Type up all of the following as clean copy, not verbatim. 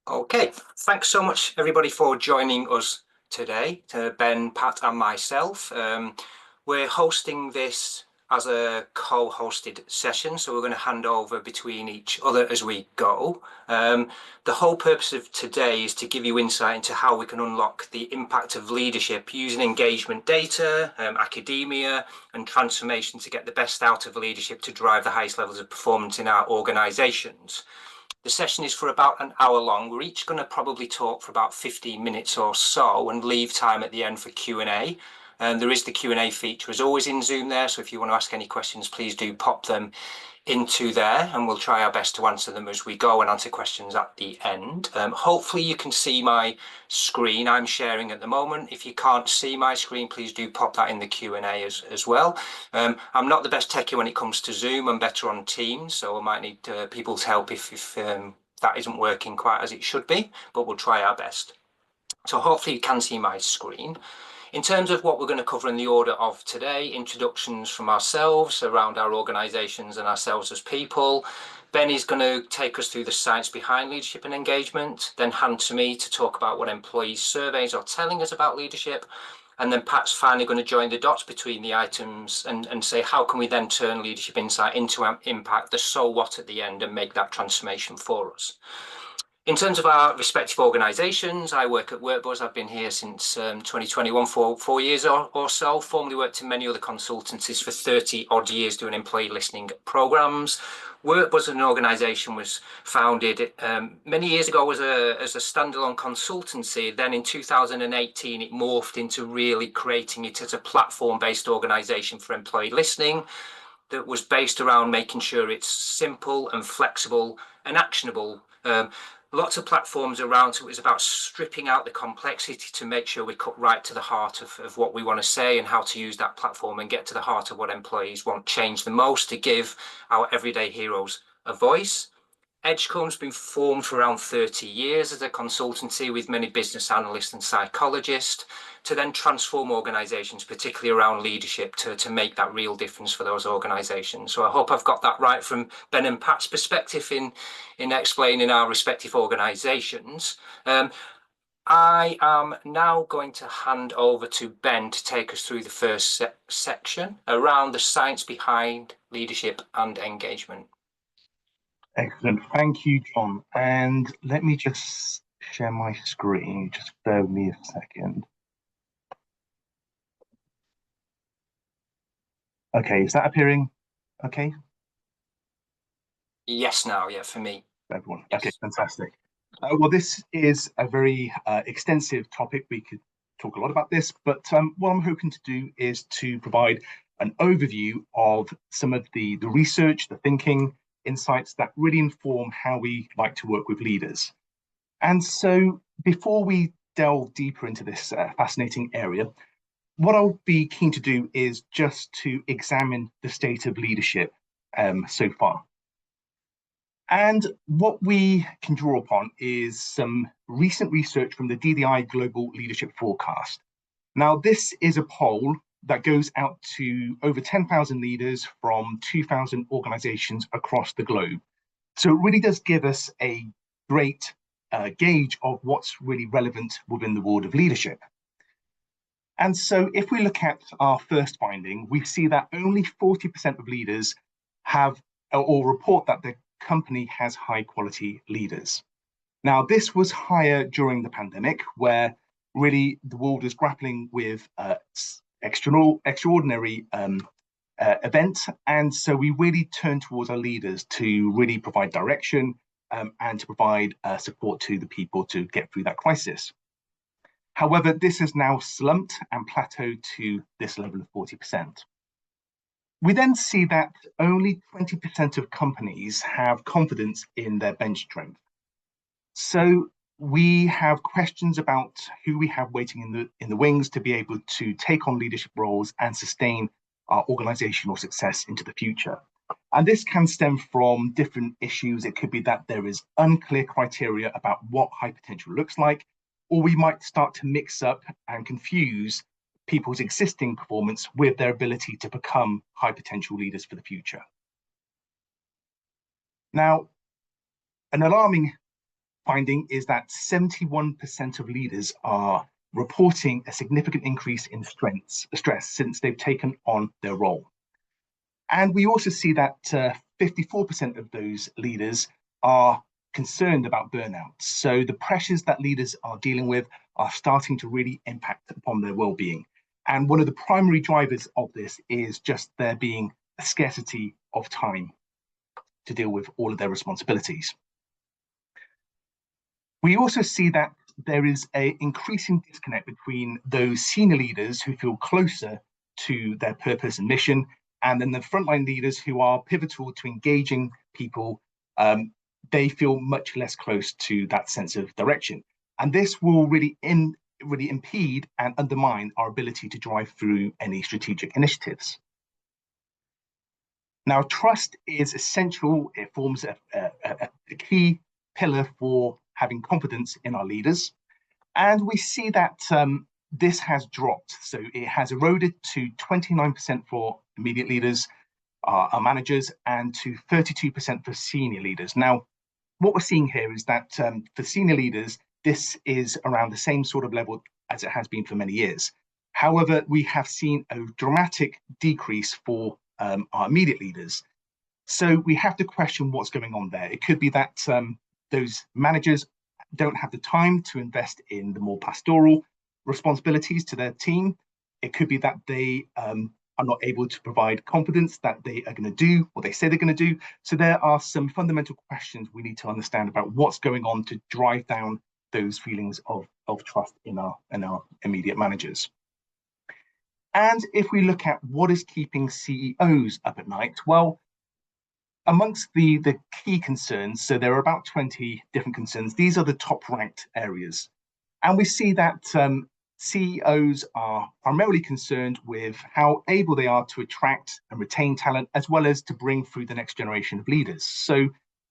Okay, thanks so much everybody for joining us today, to Ben, Pat and myself. We're hosting this as a co-hosted session, so we're going to hand over between each other as we go. The whole purpose of today is to give you insight into how we can unlock the impact of leadership using engagement data, academia and transformation to get the best out of leadership to drive the highest levels of performance in our organisations. The session is for about an hour long. We're each going to probably talk for about 15 minutes or so and leave time at the end for Q&A. There is the Q&A feature as always in Zoom there, so if you want to ask any questions, please do pop them into there and we'll try our best to answer them as we go and answer questions at the end. Hopefully you can see my screen I'm sharing at the moment. If you can't see my screen, please do pop that in the Q&A as well. I'm not the best techie when it comes to Zoom. I'm better on Teams, so I might need people's help if that isn't working quite as it should be, but we'll try our best. So hopefully you can see my screen. In terms of what we're going to cover in the order of today, introductions from ourselves around our organisations and ourselves as people. Ben is going to take us through the science behind leadership and engagement, then hand to me to talk about what employee surveys are telling us about leadership. And then Pat's finally going to join the dots between the items and say, how can we then turn leadership insight into impact, the so what at the end, and make that transformation for us. In terms of our respective organisations, I work at WorkBuzz. I've been here since 2021 for 4 years or so. Formerly worked in many other consultancies for 30 odd years doing employee listening programmes. WorkBuzz as an organisation was founded many years ago as a standalone consultancy. Then in 2018, it morphed into really creating it as a platform-based organisation for employee listening that was based around making sure it's simple and flexible and actionable. Lots of platforms around, so it was about stripping out the complexity to make sure we cut right to the heart of what we want to say and how to use that platform and get to the heart of what employees want change the most to give our everyday heroes a voice. Edgecumbe's been formed for around 30 years as a consultancy with many business analysts and psychologists to then transform organisations, particularly around leadership, to make that real difference for those organisations. So I hope I've got that right from Ben and Pat's perspective in explaining our respective organisations. I am now going to hand over to Ben to take us through the first section around the science behind leadership and engagement. Excellent. Thank you, John. And let me just share my screen. Just bear with me a second. Okay, is that appearing okay? Yes, now, yeah, for me. Everyone. Yes. Okay, fantastic. Well, this is a very extensive topic. We could talk a lot about this, but what I'm hoping to do is to provide an overview of some of the research, the thinking, insights that really inform how we like to work with leaders. And so before we delve deeper into this fascinating area, what I'll be keen to do is just to examine the state of leadership so far. And what we can draw upon is some recent research from the DDI Global Leadership Forecast. Now, this is a poll that goes out to over 10,000 leaders from 2,000 organizations across the globe. So it really does give us a great gauge of what's really relevant within the world of leadership. And so if we look at our first finding, we see that only 40% of leaders have or report that the company has high quality leaders. Now, this was higher during the pandemic, where really the world is grappling with extraordinary events. And so we really turn towards our leaders to really provide direction and to provide support to the people to get through that crisis. However, this has now slumped and plateaued to this level of 40%. We then see that only 20% of companies have confidence in their bench strength. So we have questions about who we have waiting in the wings to be able to take on leadership roles and sustain our organizational success into the future. And this can stem from different issues. It could be that there is unclear criteria about what high potential looks like, or we might start to mix up and confuse people's existing performance with their ability to become high potential leaders for the future. Now, an alarming finding is that 71% of leaders are reporting a significant increase in stress since they've taken on their role. And we also see that 54% of those leaders are concerned about burnout. So the pressures that leaders are dealing with are starting to really impact upon their well-being. And one of the primary drivers of this is just there being a scarcity of time to deal with all of their responsibilities. We also see that there is an increasing disconnect between those senior leaders who feel closer to their purpose and mission, and then the frontline leaders who are pivotal to engaging people. They feel much less close to that sense of direction. And this will really impede and undermine our ability to drive through any strategic initiatives. Now, trust is essential. It forms a key pillar for having confidence in our leaders. And we see that this has dropped. So it has eroded to 29% for immediate leaders, our managers, and to 32% for senior leaders. Now, what we're seeing here is that for senior leaders, this is around the same sort of level as it has been for many years. However, we have seen a dramatic decrease for our immediate leaders. So we have to question what's going on there. It could be that those managers don't have the time to invest in the more pastoral responsibilities to their team. It could be that they are not able to provide confidence that they are going to do what they say they're going to do. So there are some fundamental questions we need to understand about what's going on to drive down those feelings of trust in our immediate managers. And if we look at what is keeping CEOs up at night, well, amongst the key concerns, so there are about 20 different concerns, these are the top ranked areas. And we see that CEOs are primarily concerned with how able they are to attract and retain talent, as well as to bring through the next generation of leaders. So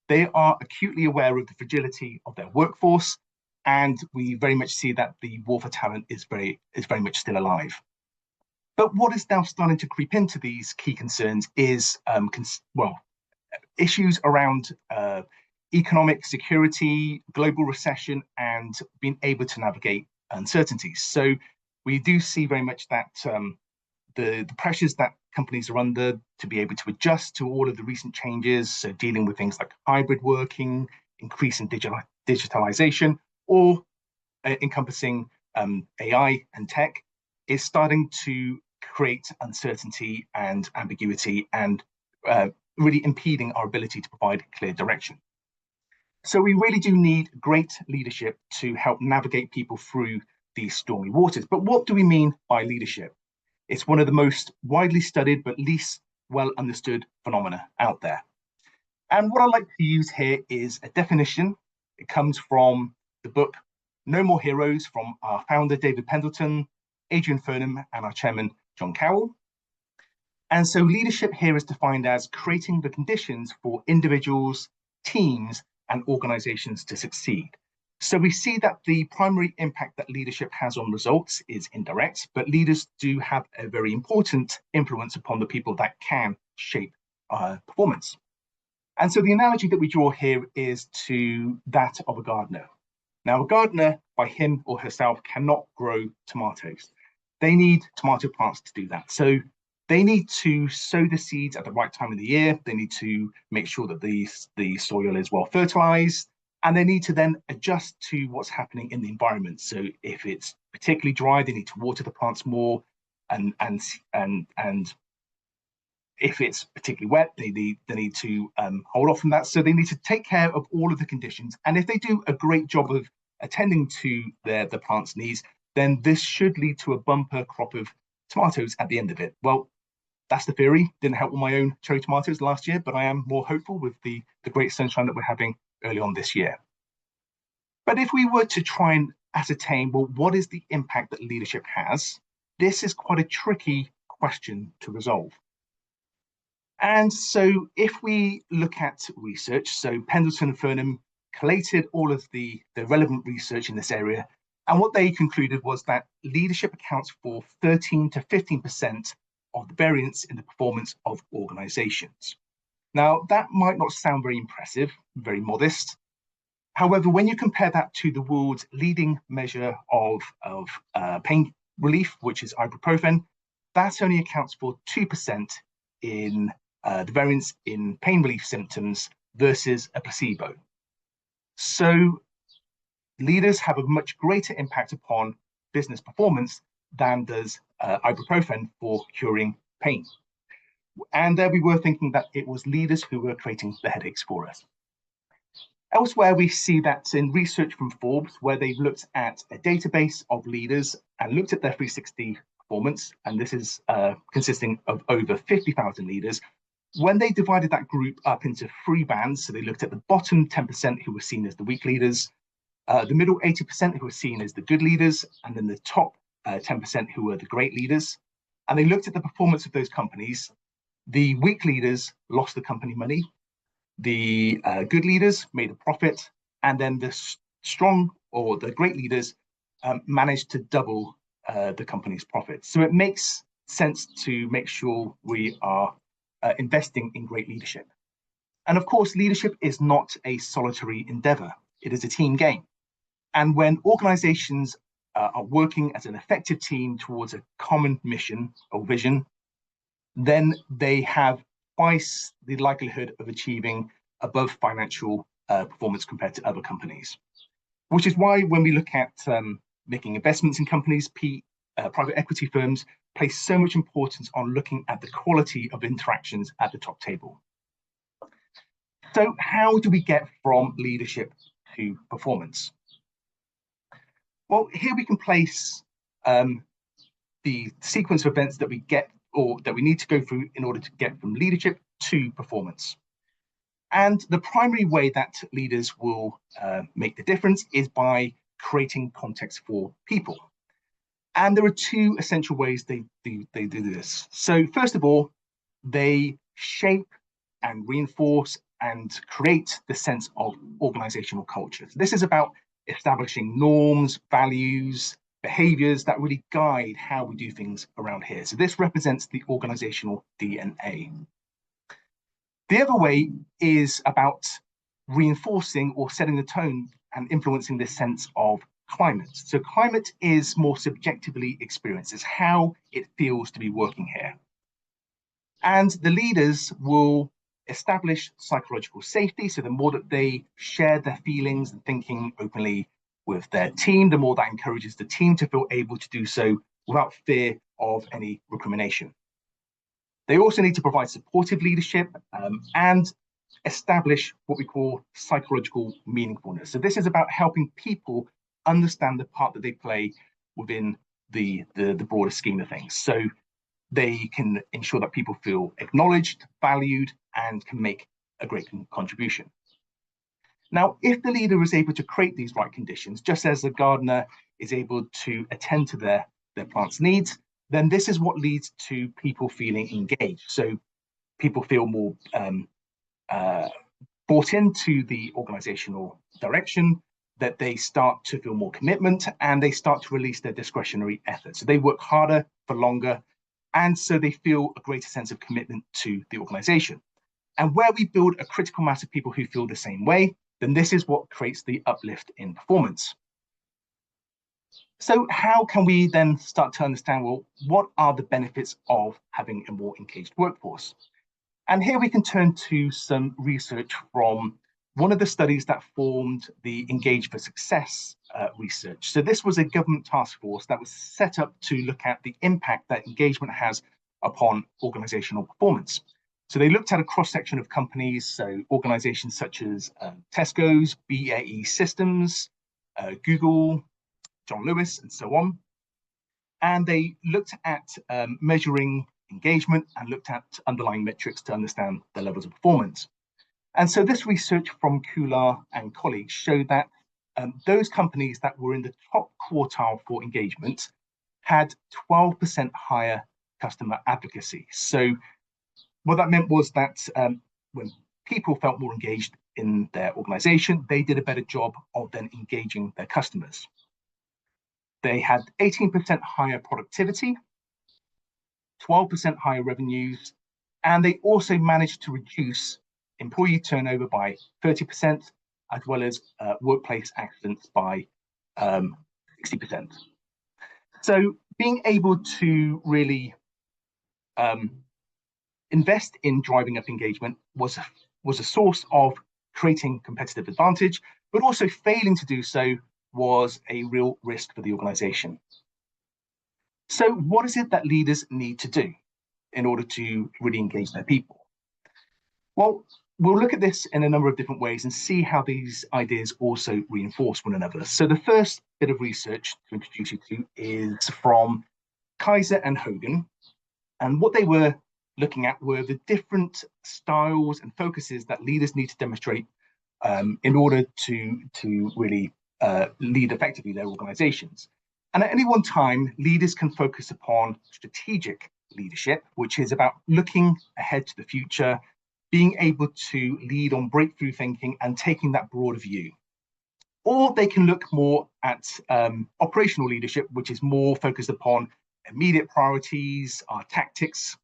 they are acutely aware of the fragility of their workforce, and we very much see that the war for talent is very much still alive. But what is now starting to creep into these key concerns is, issues around economic security, global recession, and being able to navigate uncertainties. So we do see very much that the pressures that companies are under to be able to adjust to all of the recent changes, so dealing with things like hybrid working, increasing digitalization, or encompassing AI and tech, is starting to create uncertainty and ambiguity and really impeding our ability to provide clear direction. So we really do need great leadership to help navigate people through these stormy waters. But what do we mean by leadership? It's one of the most widely studied but least well understood phenomena out there. And what I like to use here is a definition. It comes from the book No More Heroes from our founder, David Pendleton, Adrian Furnham, and our chairman, John Cowell. And so leadership here is defined as creating the conditions for individuals, teams, and organizations to succeed. So we see that the primary impact that leadership has on results is indirect, but leaders do have a very important influence upon the people that can shape performance. And so the analogy that we draw here is to that of a gardener. Now, a gardener, by him or herself, cannot grow tomatoes. They need tomato plants to do that. So they need to sow the seeds at the right time of the year. They need to make sure that the soil is well fertilized, and they need to then adjust to what's happening in the environment. So if it's particularly dry, they need to water the plants more, and if it's particularly wet, they need to hold off from that. So they need to take care of all of the conditions. And if they do a great job of attending to the plant's needs, then this should lead to a bumper crop of tomatoes at the end of it. Well, that's the theory. Didn't help with my own cherry tomatoes last year, but I am more hopeful with the great sunshine that we're having early on this year. But if we were to try and ascertain, well, what is the impact that leadership has? This is quite a tricky question to resolve. And so if we look at research, so Pendleton and Furnham collated all of the relevant research in this area, and what they concluded was that leadership accounts for 13 to 15% of the variance in the performance of organizations. Now, that might not sound very impressive, very modest. However, when you compare that to the world's leading measure of pain relief, which is ibuprofen, that only accounts for 2% in the variance in pain relief symptoms versus a placebo. So leaders have a much greater impact upon business performance than does ibuprofen for curing pain. And there we were thinking that it was leaders who were creating the headaches for us. Elsewhere, we see that in research from Forbes, where they've looked at a database of leaders and looked at their 360 performance, and this is consisting of over 50,000 leaders. When they divided that group up into 3 bands, so they looked at the bottom 10% who were seen as the weak leaders, the middle 80% who were seen as the good leaders, and then the top 10% who were the great leaders. And they looked at the performance of those companies. The weak leaders lost the company money. The good leaders made a profit, and then the strong or the great leaders managed to double the company's profits. So it makes sense to make sure we are investing in great leadership. And of course, leadership is not a solitary endeavor. It is a team game. And when organizations are working as an effective team towards a common mission or vision, then they have twice the likelihood of achieving above financial performance compared to other companies. Which is why when we look at making investments in companies, private equity firms place so much importance on looking at the quality of interactions at the top table. So how do we get from leadership to performance? Well, here we can place the sequence of events that we get or that we need to go through in order to get from leadership to performance. And the primary way that leaders will make the difference is by creating context for people. And there are 2 essential ways they do this. So first of all, they shape and reinforce and create the sense of organizational culture. So this is about establishing norms, values, behaviors that really guide how we do things around here. So this represents the organizational DNA. The other way is about reinforcing or setting the tone and influencing this sense of climate. So climate is more subjectively experienced. It's how it feels to be working here. And the leaders will establish psychological safety. So the more that they share their feelings and thinking openly with their team, the more that encourages the team to feel able to do so without fear of any recrimination. They also need to provide supportive leadership and establish what we call psychological meaningfulness. So this is about helping people understand the part that they play within the broader scheme of things. So they can ensure that people feel acknowledged, valued, and can make a great contribution. Now, if the leader is able to create these right conditions, just as a gardener is able to attend to their plant's needs, then this is what leads to people feeling engaged. So people feel more bought into the organizational direction, that they start to feel more commitment, and they start to release their discretionary efforts. So they work harder for longer, and so they feel a greater sense of commitment to the organization. And where we build a critical mass of people who feel the same way, then this is what creates the uplift in performance. So how can we then start to understand, well, what are the benefits of having a more engaged workforce? And here we can turn to some research from one of the studies that formed the Engage for Success research. So this was a government task force that was set up to look at the impact that engagement has upon organizational performance. So they looked at a cross-section of companies, so organizations such as Tesco's, BAE Systems, Google, John Lewis, and so on. And they looked at measuring engagement and looked at underlying metrics to understand the levels of performance. And so this research from Kular and colleagues showed that those companies that were in the top quartile for engagement had 12% higher customer advocacy. So what that meant was that when people felt more engaged in their organization, they did a better job of then engaging their customers. They had 18% higher productivity, 12% higher revenues, and they also managed to reduce employee turnover by 30% as well as workplace accidents by 60%. So being able to really invest in driving up engagement was a source of creating competitive advantage, but also failing to do so was a real risk for the organization. So what is it that leaders need to do in order to really engage their people? Well, we'll look at this in a number of different ways and see how these ideas also reinforce one another. So the first bit of research to introduce you to is from Kaiser and Hogan. And what they were looking at were the different styles and focuses that leaders need to demonstrate in order to really lead effectively their organizations. And at any one time, leaders can focus upon strategic leadership, which is about looking ahead to the future, being able to lead on breakthrough thinking and taking that broader view. Or they can look more at operational leadership, which is more focused upon immediate priorities, our tactics,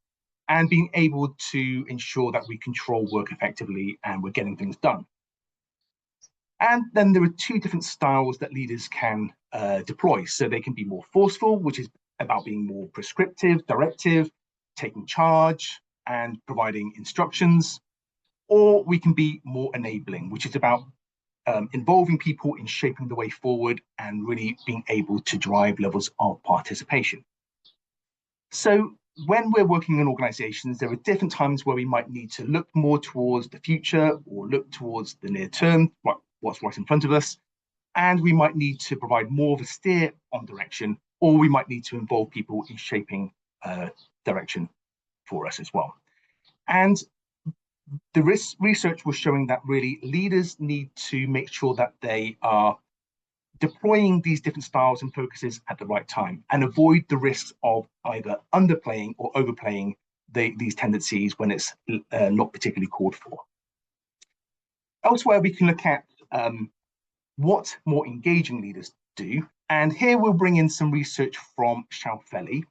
and being able to ensure that we control work effectively and we're getting things done. And then there are two different styles that leaders can deploy. So they can be more forceful, which is about being more prescriptive, directive, taking charge and providing instructions. Or we can be more enabling, which is about involving people in shaping the way forward and really being able to drive levels of participation. So when we're working in organizations, there are different times where we might need to look more towards the future or look towards the near term, what's right in front of us. And we might need to provide more of a steer on direction, or we might need to involve people in shaping direction for us as well. And the research was showing that really leaders need to make sure that they are deploying these different styles and focuses at the right time and avoid the risks of either underplaying or overplaying these tendencies when it's not particularly called for. Elsewhere, we can look at what more engaging leaders do. And here we'll bring in some research from Schaufeli.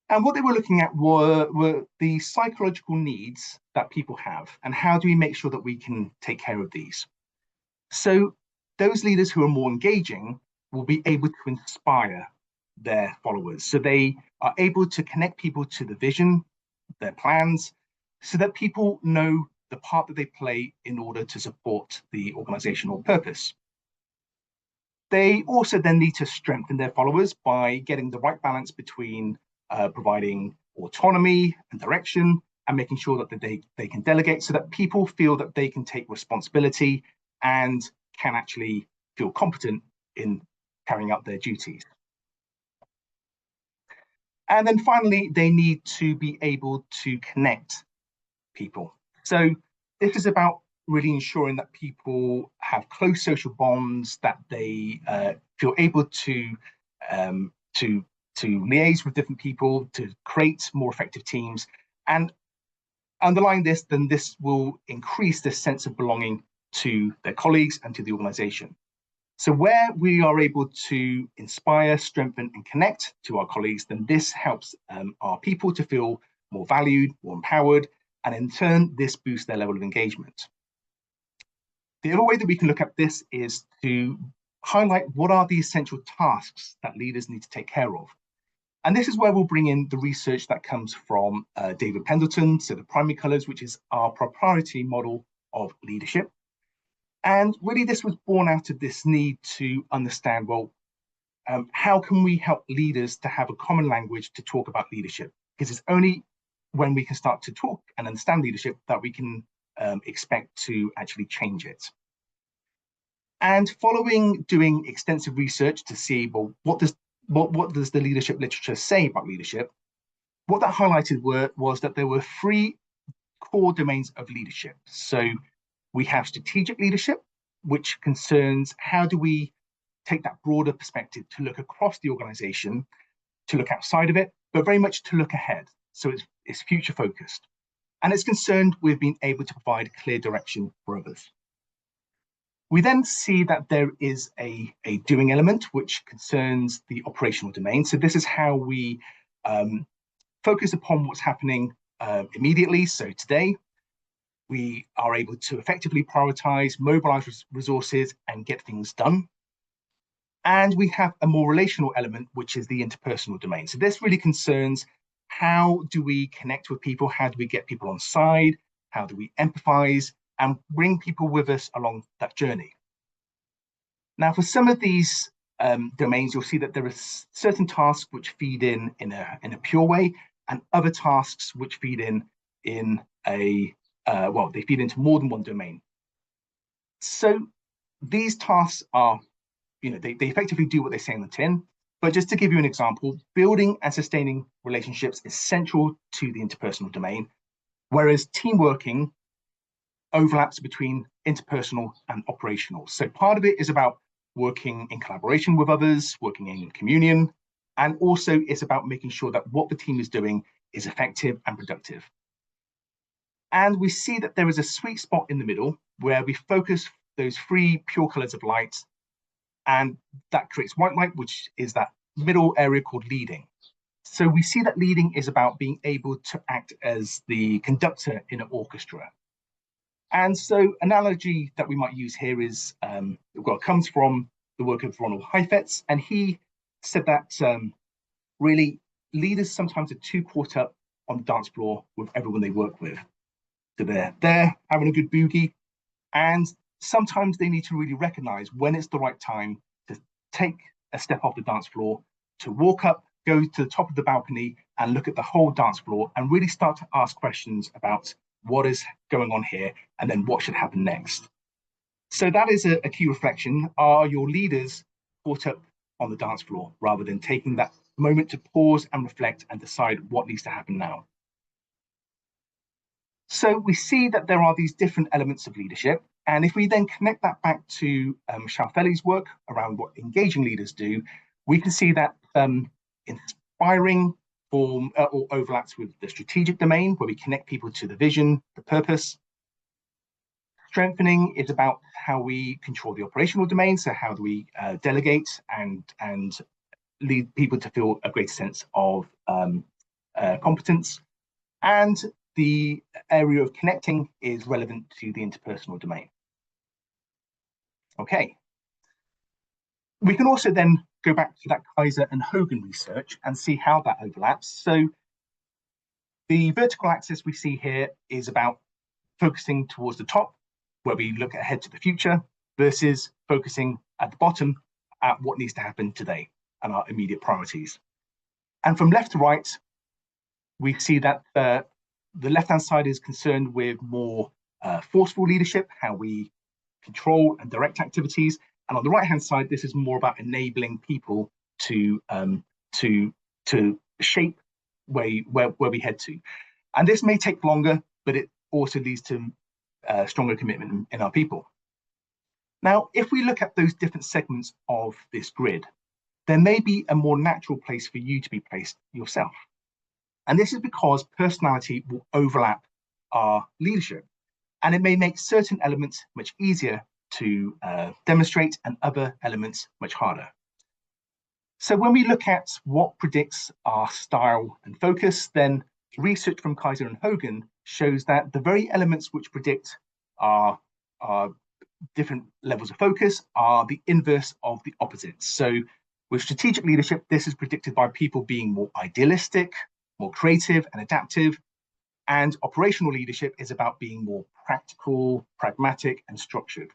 And what they were looking at were the psychological needs that people have and how do we make sure that we can take care of these. So those leaders who are more engaging will be able to inspire their followers. So they are able to connect people to the vision, their plans, so that people know the part that they play in order to support the organizational purpose. They also then need to strengthen their followers by getting the right balance between providing autonomy and direction and making sure that they can delegate so that people feel that they can take responsibility and can actually feel competent in carrying out their duties. And then finally, they need to be able to connect people. So this is about really ensuring that people have close social bonds, that they feel able to liaise with different people, to create more effective teams. And underlying this, then this will increase the sense of belonging to their colleagues and to the organization. So where we are able to inspire, strengthen, and connect to our colleagues, then this helps our people to feel more valued, more empowered, and in turn, this boosts their level of engagement. The other way that we can look at this is to highlight what are the essential tasks that leaders need to take care of. And this is where we'll bring in the research that comes from David Pendleton, so the primary colors, which is our proprietary model of leadership. And really this was born out of this need to understand, well, how can we help leaders to have a common language to talk about leadership? Because it's only when we can start to talk and understand leadership that we can expect to actually change it. And following doing extensive research to see, well, what does the leadership literature say about leadership? What that highlighted was that there were three core domains of leadership. So we have strategic leadership, which concerns how do we take that broader perspective to look across the organization, to look outside of it, but very much to look ahead. So it's future focused. And it's concerned with being able to provide clear direction for others. We then see that there is a doing element, which concerns the operational domain. So this is how we focus upon what's happening immediately, so today. We are able to effectively prioritize, mobilize resources, and get things done. And we have a more relational element, which is the interpersonal domain. So this really concerns, how do we connect with people? How do we get people on side? How do we empathize and bring people with us along that journey? Now, for some of these domains, you'll see that there are certain tasks which feed in a pure way, and other tasks which feed in a they feed into more than one domain. So these tasks are, they effectively do what they say on the tin. But just to give you an example, building and sustaining relationships is central to the interpersonal domain, whereas team working overlaps between interpersonal and operational. So part of it is about working in collaboration with others, working in communion, and also it's about making sure that what the team is doing is effective and productive. And we see that there is a sweet spot in the middle where we focus those three pure colors of light, and that creates white light, which is that middle area called leading. So we see that leading is about being able to act as the conductor in an orchestra. And so analogy that we might use here is, comes from the work of Ronald Heifetz, and he said that really leaders sometimes are too caught up on the dance floor with everyone they work with. So they're there having a good boogie, and sometimes they need to really recognize when it's the right time to take a step off the dance floor, to walk up, go to the top of the balcony and look at the whole dance floor and really start to ask questions about what is going on here and then what should happen next. So that is a key reflection. Are your leaders caught up on the dance floor rather than taking that moment to pause and reflect and decide what needs to happen now? So we see that there are these different elements of leadership. And if we then connect that back to Schaufeli's work around what engaging leaders do, we can see that inspiring or overlaps with the strategic domain, where we connect people to the vision, the purpose. Strengthening is about how we control the operational domain. So how do we delegate and lead people to feel a greater sense of competence? And the area of connecting is relevant to the interpersonal domain. Okay. We can also then go back to that Kaiser and Hogan research and see how that overlaps. So the vertical axis we see here is about focusing towards the top, where we look ahead to the future, versus focusing at the bottom at what needs to happen today and our immediate priorities. And from left to right, we see that the left-hand side is concerned with more forceful leadership, how we control and direct activities. And on the right-hand side, this is more about enabling people to shape where we head to. And this may take longer, but it also leads to stronger commitment in our people. Now, if we look at those different segments of this grid, there may be a more natural place for you to be placed yourself. And this is because personality will overlap our leadership, and it may make certain elements much easier to demonstrate and other elements much harder. So when we look at what predicts our style and focus, then research from Kaiser and Hogan shows that the very elements which predict our different levels of focus are the inverse of the opposites. So with strategic leadership, this is predicted by people being more idealistic, more creative and adaptive, and operational leadership is about being more practical, pragmatic, and structured.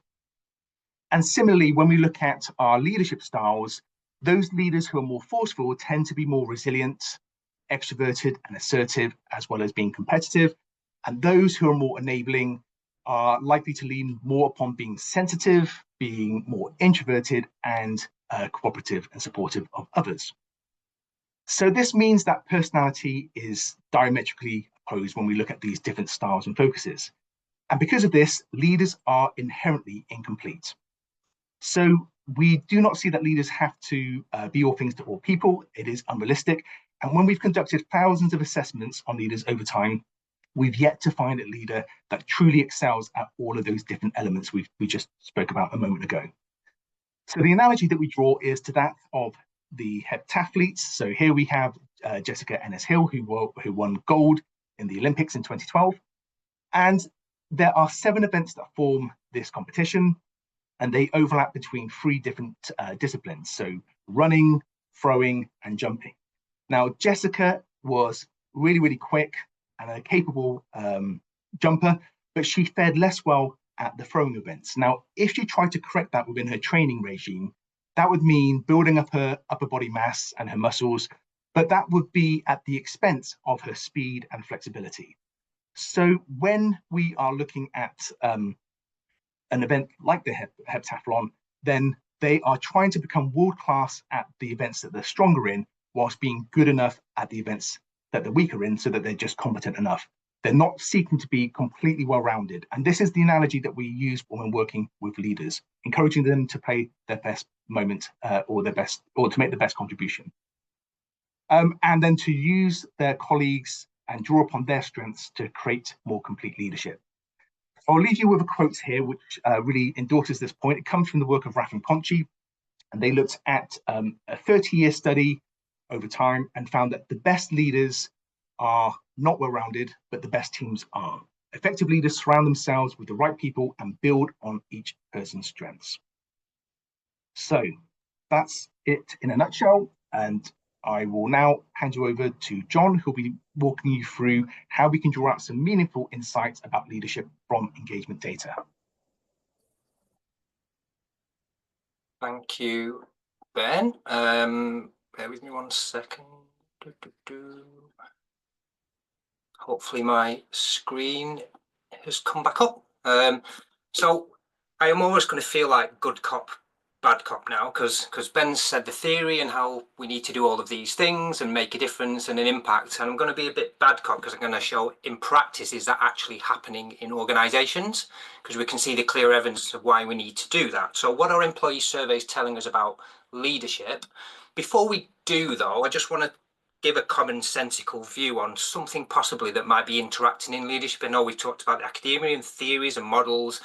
And similarly, when we look at our leadership styles, those leaders who are more forceful tend to be more resilient, extroverted, and assertive, as well as being competitive. And those who are more enabling are likely to lean more upon being sensitive, being more introverted, and cooperative and supportive of others. So this means that personality is diametrically opposed when we look at these different styles and focuses. And because of this, leaders are inherently incomplete. So we do not see that leaders have to be all things to all people. It is unrealistic. And when we've conducted thousands of assessments on leaders over time, we've yet to find a leader that truly excels at all of those different elements we just spoke about a moment ago. So the analogy that we draw is to that of the heptathletes. So here we have Jessica Ennis-Hill, who won gold in the Olympics in 2012. And There are 7 events that form this competition, and they overlap between 3 different disciplines. So running, throwing, and jumping. Now, Jessica was really, really quick and a capable jumper, but she fared less well at the throwing events. Now, if she tried to correct that within her training regime, that would mean building up her upper body mass and her muscles, but that would be at the expense of her speed and flexibility. So when we are looking at an event like the heptathlon, then they are trying to become world-class at the events that they're stronger in, whilst being good enough at the events that they're weaker in, so that they're just competent enough. They're not seeking to be completely well-rounded. And this is the analogy that we use when working with leaders, encouraging them to play their best moment or to make the best contribution. And then to use their colleagues and draw upon their strengths to create more complete leadership. I'll leave you with a quote here, which really endorses this point. It comes from the work of Raff and Conchi, and they looked at a 30-year study over time and found that the best leaders are not well-rounded, but the best teams are. Effective leaders surround themselves with the right people and build on each person's strengths. So that's it in a nutshell, and I will now hand you over to John, who'll be walking you through how we can draw out some meaningful insights about leadership from engagement data. Thank you, Ben. Bear with me 1 second. Hopefully my screen has come back up. So I am always going to feel like good cop, bad cop now, because Ben said the theory and how we need to do all of these things and make a difference and an impact. And I'm going to be a bit bad cop because I'm going to show in practice, is that actually happening in organizations? Because we can see the clear evidence of why we need to do that. So what are employee surveys telling us about leadership? Before we do, though, I just want to give a commonsensical view on something possibly that might be interacting in leadership. I know we've talked about the academia and theories and models,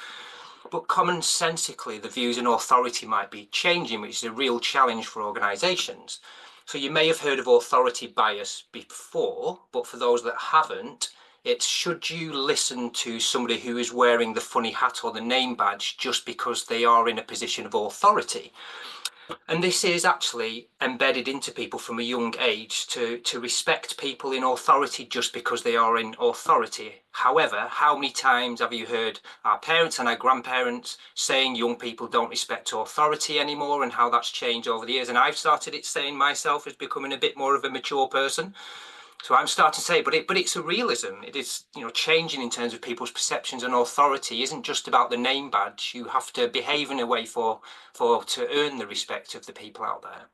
but commonsensically, the views in authority might be changing, which is a real challenge for organisations. So you may have heard of authority bias before, but for those that haven't, it's should you listen to somebody who is wearing the funny hat or the name badge just because they are in a position of authority? And this is actually embedded into people from a young age to respect people in authority just because they are in authority. However, how many times have you heard our parents and our grandparents saying young people don't respect authority anymore, and how that's changed over the years? And I've started it saying myself as becoming a bit more of a mature person. So I'm starting to say, but it's a realism. It is, changing in terms of people's perceptions, and authority isn't just about the name badge. You have to behave in a way to earn the respect of the people out there.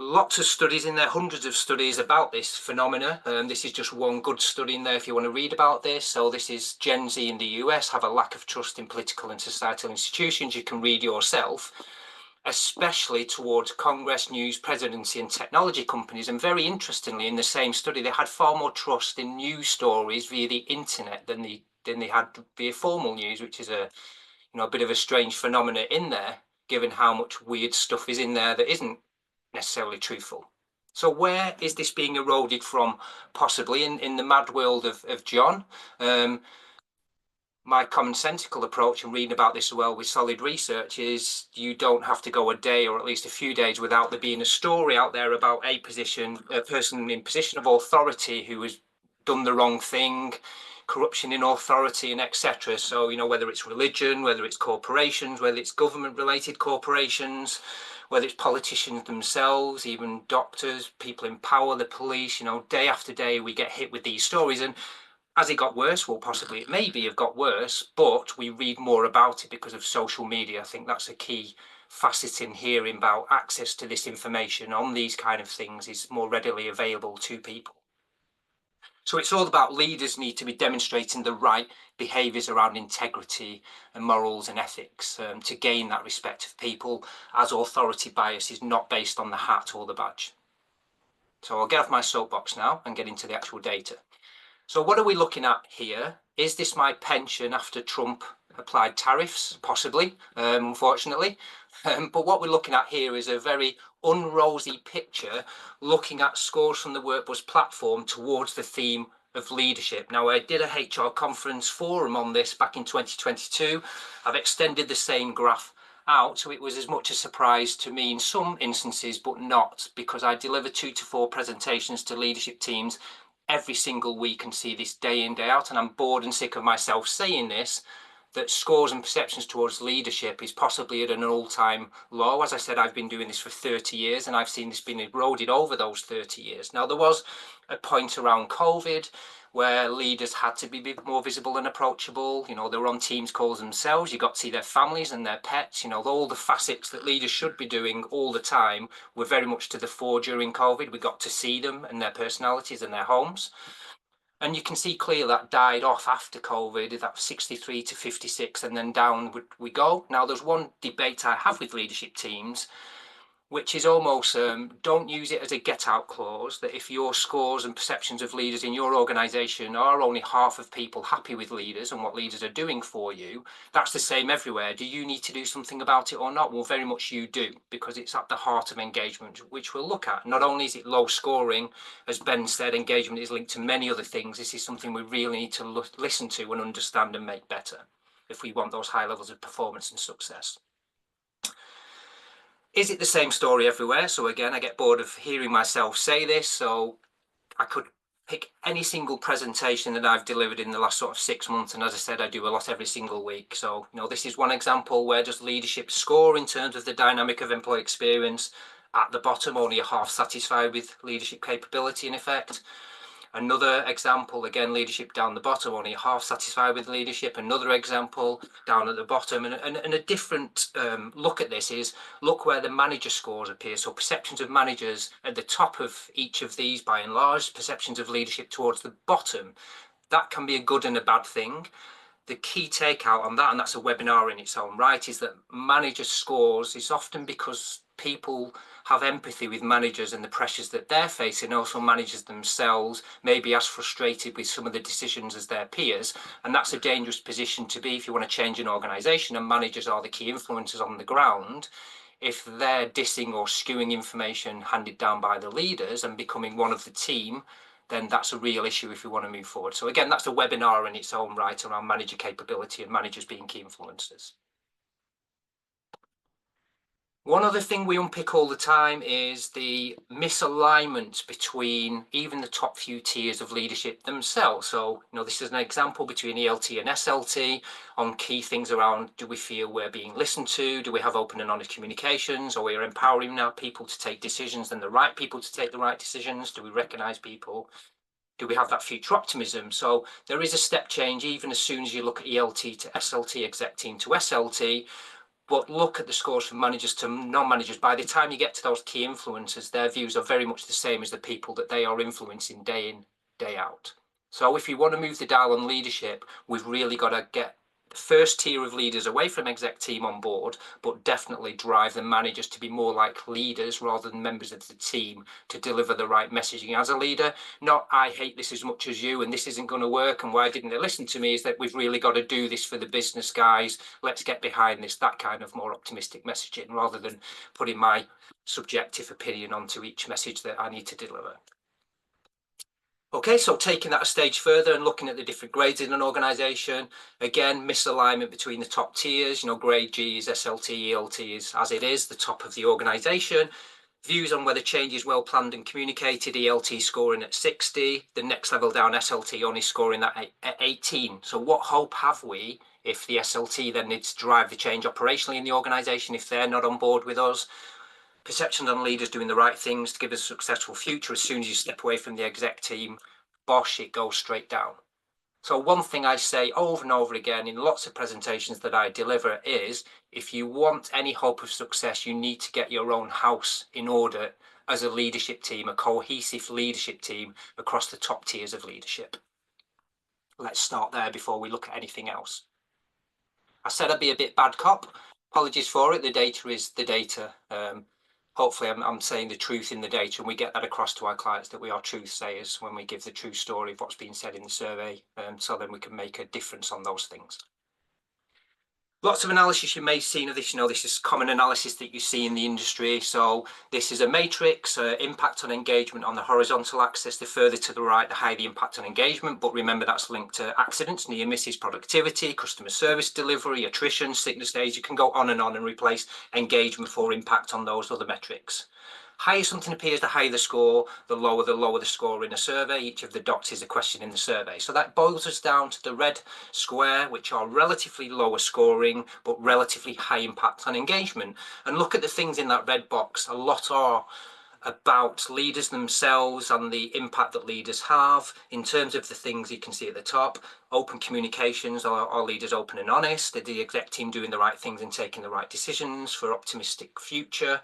Lots of studies in there, hundreds of studies about this phenomena. This is just one good study in there if you want to read about this. So this is Gen Z in the US have a lack of trust in political and societal institutions. You can read yourself, especially towards Congress, news, presidency and technology companies. And very interestingly, in the same study, they had far more trust in news stories via the internet than they had via formal news, which is a bit of a strange phenomena in there, given how much weird stuff is in there that isn't necessarily truthful. So where is this being eroded from? Possibly in the mad world of John. My commonsensical approach, and reading about this as well with solid research, is you don't have to go a day or at least a few days without there being a story out there about a person in position of authority who has done the wrong thing, corruption in authority, and etc. So, whether it's religion, whether it's corporations, whether it's government-related corporations, whether it's politicians themselves, even doctors, people in power, the police, day after day we get hit with these stories. And as it got worse, well, possibly it maybe have got worse, but we read more about it because of social media. I think that's a key facet in hearing about access to this information on these kind of things is more readily available to people. So it's all about leaders need to be demonstrating the right behaviours around integrity and morals and ethics to gain that respect of people, as authority bias is not based on the hat or the badge. So I'll get off my soapbox now and get into the actual data. So what are we looking at here? Is this my pension after Trump applied tariffs? Possibly, unfortunately. But what we're looking at here is a very unrosy picture looking at scores from the WorkBuzz platform towards the theme of leadership. Now, I did a HR conference forum on this back in 2022. I've extended the same graph out, so it was as much a surprise to me in some instances, but not, because I deliver 2 to 4 presentations to leadership teams every single week and see this day in, day out, and I'm bored and sick of myself saying this, that scores and perceptions towards leadership is possibly at an all-time low. As I said, I've been doing this for 30 years and I've seen this being eroded over those 30 years. Now, there was a point around COVID where leaders had to be a bit more visible and approachable. You know, they were on Teams calls themselves. You got to see their families and their pets. You know, all the facets that leaders should be doing all the time were very much to the fore during COVID. We got to see them and their personalities and their homes. And you can see clearly that died off after COVID, that 63 to 56, and then down we go. Now, there's one debate I have with leadership teams, which is almost don't use it as a get out clause, that if your scores and perceptions of leaders in your organization are only half of people happy with leaders and what leaders are doing for you, that's the same everywhere. Do you need to do something about it or not? Well, very much you do, because it's at the heart of engagement, which we'll look at. Not only is it low scoring, as Ben said, engagement is linked to many other things. This is something we really need to listen to and understand and make better if we want those high levels of performance and success. Is it the same story everywhere? So again, I get bored of hearing myself say this, so I could pick any single presentation that I've delivered in the last sort of 6 months, and as I said, I do a lot every single week. So, you know, this is one example where does leadership score in terms of the dynamic of employee experience? At the bottom, only a half satisfied with leadership capability in effect. Another example, again, leadership down the bottom, only half satisfied with leadership. Another example down at the bottom. And a different look at this is, look where the manager scores appear. So perceptions of managers at the top of each of these, by and large, perceptions of leadership towards the bottom. That can be a good and a bad thing. The key takeout on that, and that's a webinar in its own right, is that manager scores is often because people have empathy with managers and the pressures that they're facing. Also, managers themselves may be as frustrated with some of the decisions as their peers, and that's a dangerous position to be if you want to change an organisation and managers are the key influencers on the ground. If they're dissing or skewing information handed down by the leaders and becoming one of the team, then that's a real issue if we want to move forward. So again, that's a webinar in its own right around manager capability and managers being key influencers. One other thing we unpick all the time is the misalignment between even the top few tiers of leadership themselves. So, you know, this is an example between ELT and SLT on key things around, do we feel we're being listened to? Do we have open and honest communications? Are we empowering our people to take decisions and the right people to take the right decisions? Do we recognize people? Do we have that future optimism? So there is a step change even as soon as you look at ELT to SLT, exec team to SLT. But look at the scores from managers to non-managers. By the time you get to those key influencers, their views are very much the same as the people that they are influencing day in, day out. So if you want to move the dial on leadership, we've really got to get the first tier of leaders away from exec team on board, but definitely drive the managers to be more like leaders rather than members of the team to deliver the right messaging as a leader. Not, I hate this as much as you and this isn't going to work and why didn't they listen to me, is that we've really got to do this for the business, guys. Let's get behind this, that kind of more optimistic messaging rather than putting my subjective opinion onto each message that I need to deliver. Okay, so taking that a stage further and looking at the different grades in an organisation, again, misalignment between the top tiers, you know, grade G is SLT, ELT is as it is, the top of the organisation. Views on whether change is well planned and communicated, ELT scoring at 60, the next level down, SLT only scoring that at 18. So what hope have we if the SLT then needs to drive the change operationally in the organisation if they're not on board with us? Perceptions on leaders doing the right things to give us a successful future. As soon as you step away from the exec team, bosh, it goes straight down. So one thing I say over and over again in lots of presentations that I deliver is, if you want any hope of success, you need to get your own house in order as a leadership team, a cohesive leadership team across the top tiers of leadership. Let's start there before we look at anything else. I said I'd be a bit bad cop. Apologies for it. The data is the data. Hopefully I'm saying the truth in the data and we get that across to our clients, that we are truth sayers when we give the true story of what's been said in the survey, so then we can make a difference on those things. Lots of analysis you may have seen of this, this is common analysis that you see in the industry. So this is a matrix, impact on engagement on the horizontal axis. The further to the right, the higher the impact on engagement. But remember, that's linked to accidents, near misses, productivity, customer service delivery, attrition, sickness days. You can go on and replace engagement for impact on those other metrics. Higher something appears, the higher the score, the lower the score in a survey. Each of the dots is a question in the survey. So that boils us down to the red square, which are relatively lower scoring, but relatively high impact on engagement. And look at the things in that red box. A lot are about leaders themselves and the impact that leaders have. In terms of the things you can see at the top, open communications, are leaders open and honest? Are the exec team doing the right things and taking the right decisions for optimistic future?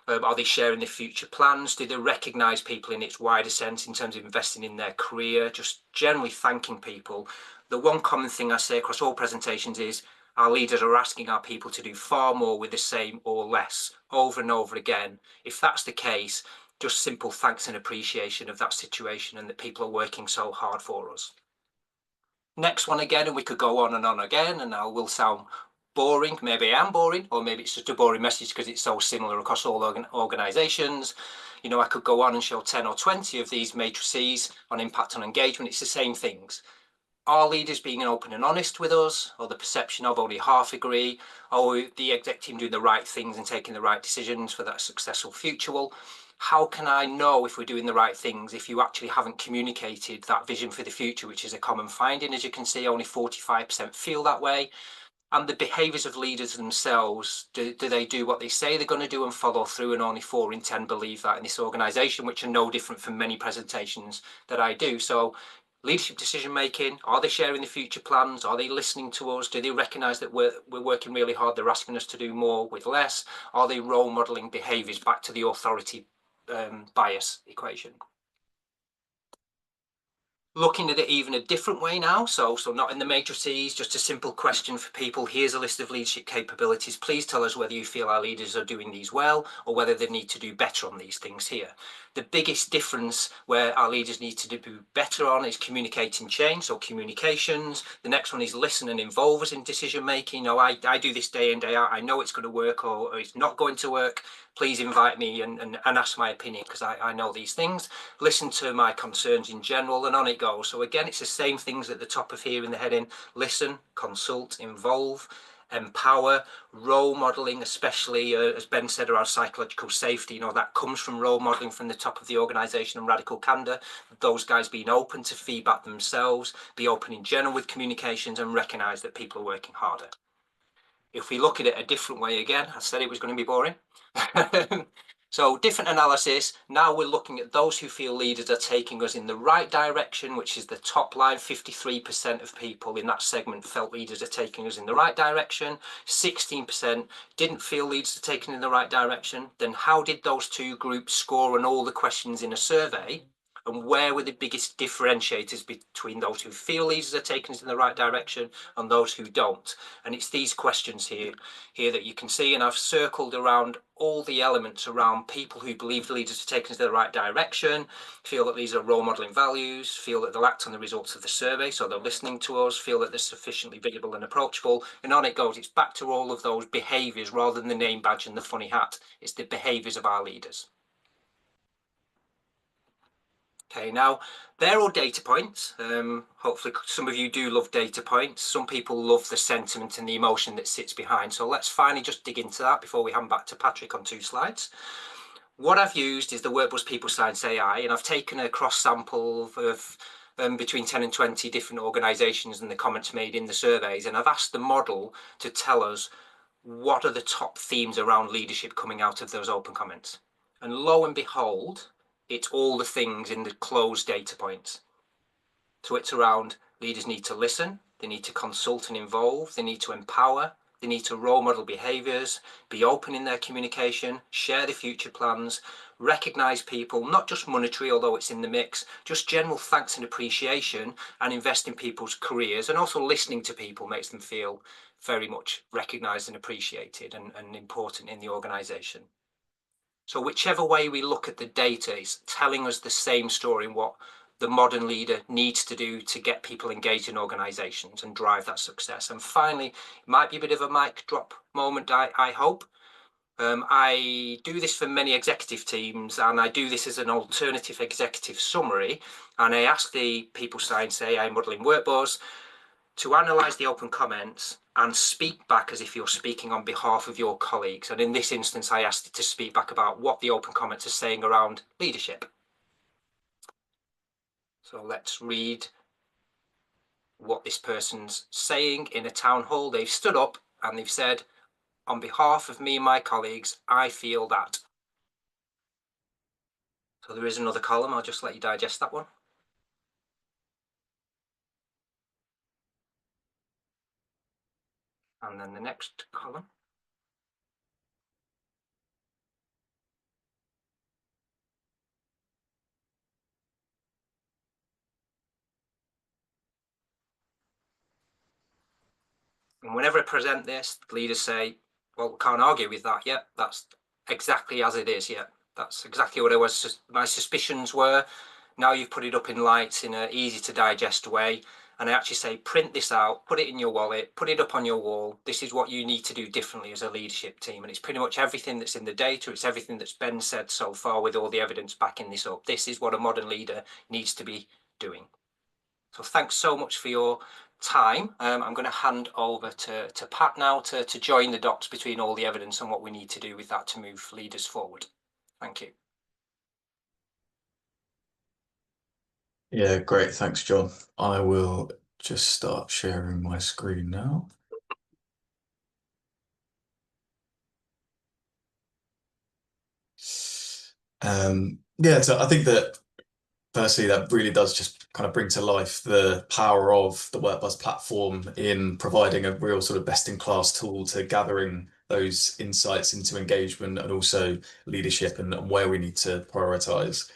Are they sharing their future plans? Do they recognise people in its wider sense in terms of investing in their career? Just generally thanking people. The one common thing I say across all presentations is our leaders are asking our people to do far more with the same or less, over and over again. If that's the case, just simple thanks and appreciation of that situation and that people are working so hard for us. Next one again, and we could go on again, and I will sound boring. Maybe I am boring, or maybe it's just a boring message because it's so similar across all organizations. I could go on and show 10 or 20 of these matrices on impact on engagement. It's the same things. Are leaders being open and honest with us, or the perception of only half agree? Are the exec team doing the right things and taking the right decisions for that successful future? Well, how can I know if we're doing the right things if you actually haven't communicated that vision for the future, which is a common finding? As you can see, only 45% feel that way. And the behaviours of leaders themselves, do they do what they say they're going to do and follow through? And only 4 in 10 believe that in this organisation, which are no different from many presentations that I do. So leadership decision making, are they sharing the future plans? Are they listening to us? Do they recognise that we're working really hard? They're asking us to do more with less? Are they role modelling behaviours back to the authority bias equation? Looking at it even a different way now, so not in the matrices, just a simple question for people. Here's a list of leadership capabilities. Please tell us whether you feel our leaders are doing these well or whether they need to do better on these things here. The biggest difference where our leaders need to do better on is communicating change, so communications. The next one is listen and involve us in decision making. I do this day in, day out. I know it's going to work or it's not going to work. Please invite me and ask my opinion because I know these things. Listen to my concerns in general, and on it goes. So again, it's the same things at the top of here in the heading: listen, consult, involve, empower, role modelling, especially as Ben said around psychological safety. That comes from role modelling from the top of the organisation and radical candour. Those guys being open to feedback themselves, be open in general with communications, and recognise that people are working harder. If we look at it a different way again, I said it was going to be boring. So different analysis. Now we're looking at those who feel leaders are taking us in the right direction, which is the top line. 53% of people in that segment felt leaders are taking us in the right direction. 16% didn't feel leaders are taking in the right direction. Then how did those two groups score on all the questions in a survey? And where were the biggest differentiators between those who feel leaders are taking us in the right direction and those who don't? And it's these questions here that you can see, and I've circled around all the elements around people who believe the leaders are taking us in the right direction, feel that these are role modelling values, feel that they'll act on the results of the survey, so they're listening to us, feel that they're sufficiently visible and approachable, and on it goes. It's back to all of those behaviours rather than the name badge and the funny hat. It's the behaviours of our leaders. Okay, now they're all data points. Hopefully some of you do love data points. Some people love the sentiment and the emotion that sits behind. So let's finally just dig into that before we hand back to Patrick on 2 slides. What I've used is the WorkBuzz People Science AI, and I've taken a cross sample of between 10 and 20 different organisations and the comments made in the surveys. And I've asked the model to tell us what are the top themes around leadership coming out of those open comments. And lo and behold, it's all the things in the closed data points. So it's around leaders need to listen, they need to consult and involve, they need to empower, they need to role model behaviours, be open in their communication, share the future plans, recognise people, not just monetary, although it's in the mix, just general thanks and appreciation, and invest in people's careers. And also listening to people makes them feel very much recognised and appreciated and important in the organisation. So whichever way we look at the data, it's telling us the same story in what the modern leader needs to do to get people engaged in organisations and drive that success. And finally, it might be a bit of a mic drop moment, I hope. I do this for many executive teams, and I do this as an alternative executive summary. And I ask the people science AI modelling WorkBuzz to analyse the open comments and speak back as if you're speaking on behalf of your colleagues. And in this instance, I asked it to speak back about what the open comments are saying around leadership. So let's read what this person's saying in a town hall. They've stood up and they've said, on behalf of me and my colleagues, I feel that. So there is another column. I'll just let you digest that one. And then the next column. And whenever I present this, leaders say, well, can't argue with that yet. That's exactly as it is. Yeah, that's exactly what my suspicions were. Now you've put it up in lights in an easy to digest way. And I actually say, print this out, put it in your wallet, put it up on your wall. This is what you need to do differently as a leadership team. And it's pretty much everything that's in the data. It's everything that's been said so far with all the evidence backing this up. This is what a modern leader needs to be doing. So thanks so much for your time. I'm going to hand over to Pat now to join the dots between all the evidence and what we need to do with that to move leaders forward. Thank you. Yeah, great. Thanks, John. I will just start sharing my screen now. Yeah, so I think that firstly, that really does just kind of bring to life the power of the WorkBuzz platform in providing a real sort of best-in-class tool to gathering those insights into engagement and also leadership and where we need to prioritize.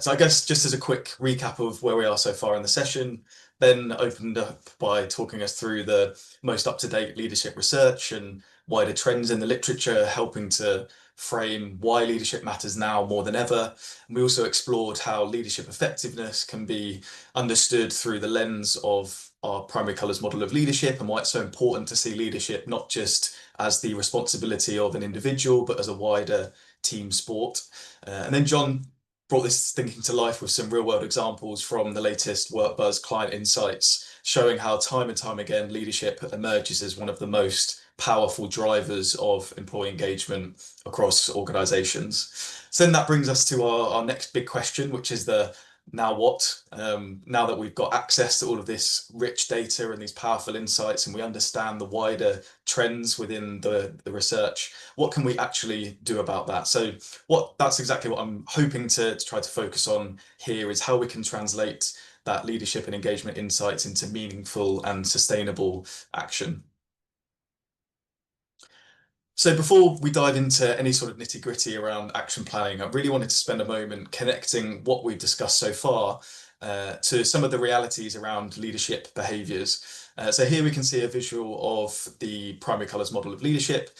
So I guess just as a quick recap of where we are so far in the session, Ben opened up by talking us through the most up-to-date leadership research and wider trends in the literature, helping to frame why leadership matters now more than ever. And we also explored how leadership effectiveness can be understood through the lens of our primary colours model of leadership and why it's so important to see leadership not just as the responsibility of an individual, but as a wider team sport. And then John brought this thinking to life with some real world examples from the latest WorkBuzz client insights, showing how time and time again leadership emerges as one of the most powerful drivers of employee engagement across organizations. So then that brings us to our next big question, which is the now what? Now that we've got access to all of this rich data and these powerful insights, and we understand the wider trends within the research, what can we actually do about that? So that's exactly what I'm hoping to try to focus on here, is how we can translate that leadership and engagement insights into meaningful and sustainable action. So before we dive into any sort of nitty-gritty around action planning, I really wanted to spend a moment connecting what we've discussed so far to some of the realities around leadership behaviours. So here we can see a visual of the primary colours model of leadership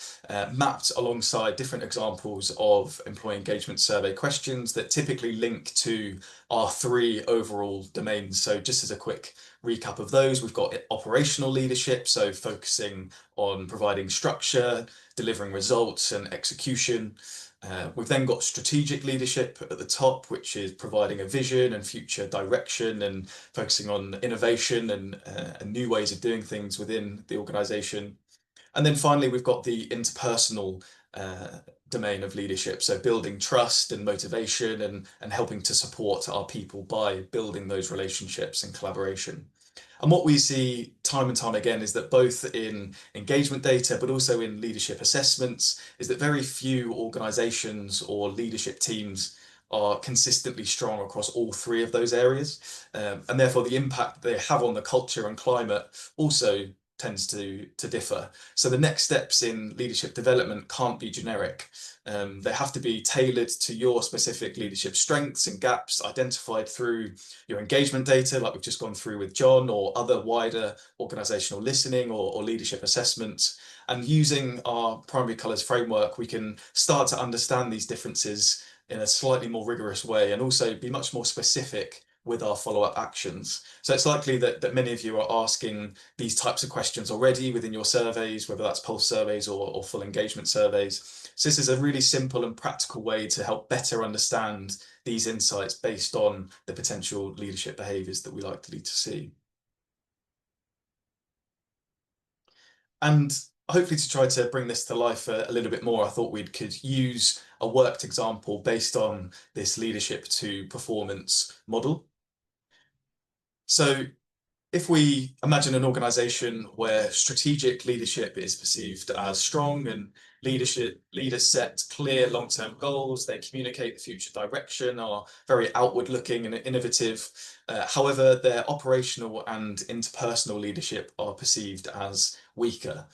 mapped alongside different examples of employee engagement survey questions that typically link to our three overall domains. So just as a quick recap of those, we've got operational leadership, so focusing on providing structure, delivering results and execution. We've then got strategic leadership at the top, which is providing a vision and future direction and focusing on innovation and new ways of doing things within the organization. And then finally, we've got the interpersonal domain of leadership, so building trust and motivation and helping to support our people by building those relationships and collaboration. And what we see time and time again is that both in engagement data, but also in leadership assessments, is that very few organizations or leadership teams are consistently strong across all three of those areas. And therefore the impact they have on the culture and climate also tends to differ. So the next steps in leadership development can't be generic. They have to be tailored to your specific leadership strengths and gaps identified through your engagement data, like we've just gone through with John, or other wider organizational listening or leadership assessments. And using our primary colours framework, we can start to understand these differences in a slightly more rigorous way and also be much more specific with our follow-up actions. So it's likely that many of you are asking these types of questions already within your surveys, whether that's pulse surveys or full engagement surveys. So this is a really simple and practical way to help better understand these insights based on the potential leadership behaviours that we likely to see. And hopefully, to try to bring this to life a little bit more, I thought we could use a worked example based on this leadership to performance model. So if we imagine an organization where strategic leadership is perceived as strong and leaders set clear long-term goals, they communicate the future direction, are very outward-looking and innovative. However, their operational and interpersonal leadership are perceived as weaker.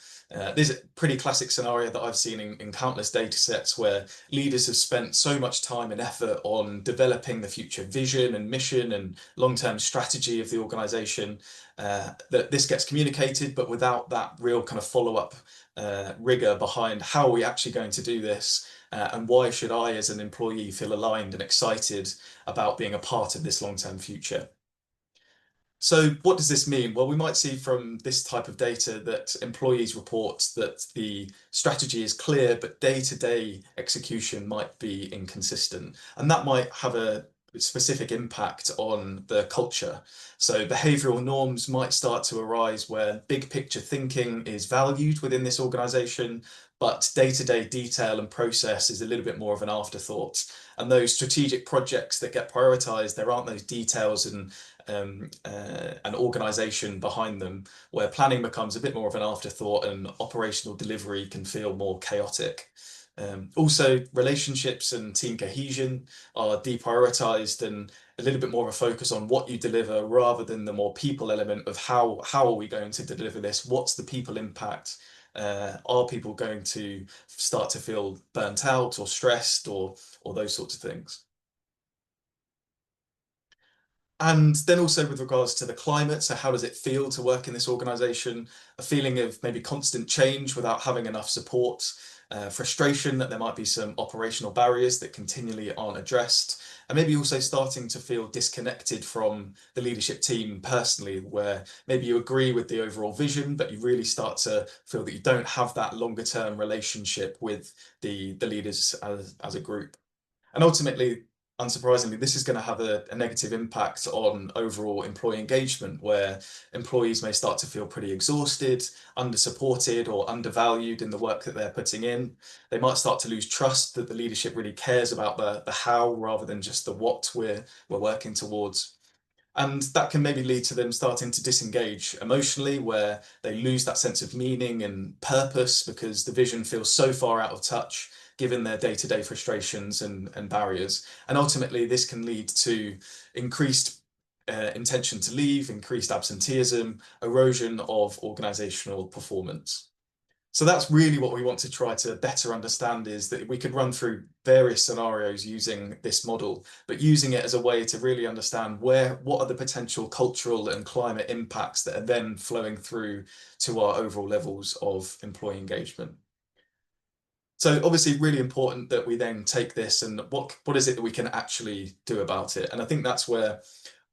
This is a pretty classic scenario that I've seen in countless data sets where leaders have spent so much time and effort on developing the future vision and mission and long-term strategy of the organization, that this gets communicated, but without that real kind of follow-up rigor behind how are we actually going to do this, and why should I as an employee feel aligned and excited about being a part of this long-term future. So what does this mean? Well, we might see from this type of data that employees report that the strategy is clear, but day-to-day execution might be inconsistent. And that might have a specific impact on the culture. So behavioral norms might start to arise where big picture thinking is valued within this organization, but day-to-day detail and process is a little bit more of an afterthought. And those strategic projects that get prioritized, there aren't those details and an organization behind them, where planning becomes a bit more of an afterthought and operational delivery can feel more chaotic. Also, relationships and team cohesion are deprioritized and a little bit more of a focus on what you deliver rather than the more people element of how are we going to deliver this? What's the people impact? Are people going to start to feel burnt out or stressed or those sorts of things? And then also with regards to the climate, so how does it feel to work in this organisation? A feeling of maybe constant change without having enough support, frustration that there might be some operational barriers that continually aren't addressed, and maybe also starting to feel disconnected from the leadership team personally, where maybe you agree with the overall vision, but you really start to feel that you don't have that longer term relationship with the leaders as a group. And ultimately, unsurprisingly, this is going to have a negative impact on overall employee engagement, where employees may start to feel pretty exhausted, under-supported or undervalued in the work that they're putting in. They might start to lose trust that the leadership really cares about the how rather than just the what we're working towards. And that can maybe lead to them starting to disengage emotionally, where they lose that sense of meaning and purpose because the vision feels so far out of touch given their day-to-day frustrations and barriers. And ultimately, this can lead to increased intention to leave, increased absenteeism, erosion of organisational performance. So that's really what we want to try to better understand, is that we could run through various scenarios using this model, but using it as a way to really understand what are the potential cultural and climate impacts that are then flowing through to our overall levels of employee engagement. So obviously really important that we then take this and what is it that we can actually do about it? And I think that's where